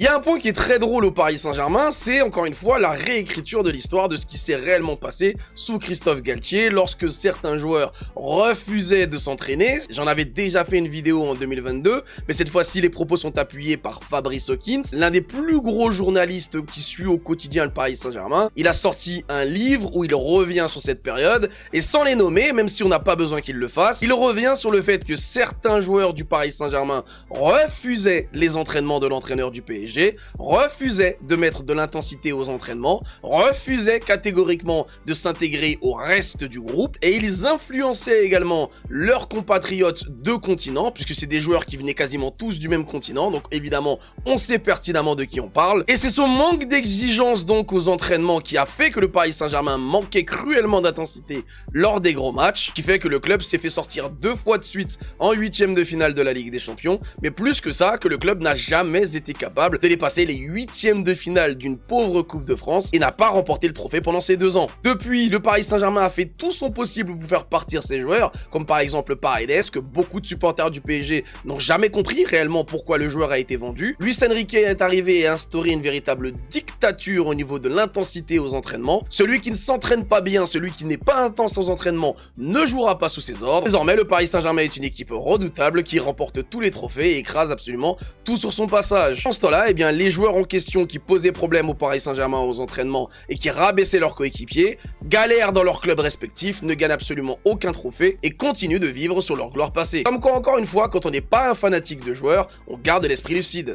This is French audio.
Il y a un point qui est très drôle au Paris Saint-Germain, c'est encore une fois la réécriture de l'histoire de ce qui s'est réellement passé sous Christophe Galtier lorsque certains joueurs refusaient de s'entraîner. J'en avais déjà fait une vidéo en 2022, mais cette fois-ci les propos sont appuyés par Fabrice Hawkins, l'un des plus gros journalistes qui suit au quotidien le Paris Saint-Germain. Il a sorti un livre où il revient sur cette période, et sans les nommer, même si on n'a pas besoin qu'il le fasse, il revient sur le fait que certains joueurs du Paris Saint-Germain refusaient les entraînements de l'entraîneur du PSG, refusait de mettre de l'intensité aux entraînements, refusait catégoriquement de s'intégrer au reste du groupe, et ils influençaient également leurs compatriotes de continent, puisque c'est des joueurs qui venaient quasiment tous du même continent, donc évidemment on sait pertinemment de qui on parle, et c'est ce manque d'exigence donc aux entraînements qui a fait que le Paris Saint-Germain manquait cruellement d'intensité lors des gros matchs, qui fait que le club s'est fait sortir 2 fois de suite en 8e de finale de la Ligue des Champions, mais plus que ça, que le club n'a jamais été capable de dépasser les 8e de finale d'une pauvre Coupe de France et n'a pas remporté le trophée pendant ces 2 ans. Depuis, le Paris Saint-Germain a fait tout son possible pour faire partir ses joueurs, comme par exemple Paredes, que beaucoup de supporters du PSG n'ont jamais compris réellement pourquoi le joueur a été vendu. Luis Enrique est arrivé et a instauré une véritable dictature au niveau de l'intensité aux entraînements. Celui qui ne s'entraîne pas bien, celui qui n'est pas intense aux entraînements, ne jouera pas sous ses ordres. Désormais, le Paris Saint-Germain est une équipe redoutable qui remporte tous les trophées et écrase absolument tout sur son passage. En ce temps-là, eh bien, les joueurs en question qui posaient problème au Paris Saint-Germain aux entraînements et qui rabaissaient leurs coéquipiers, galèrent dans leurs clubs respectifs, ne gagnent absolument aucun trophée et continuent de vivre sur leur gloire passée. Comme quoi, encore une fois, quand on n'est pas un fanatique de joueurs, on garde l'esprit lucide.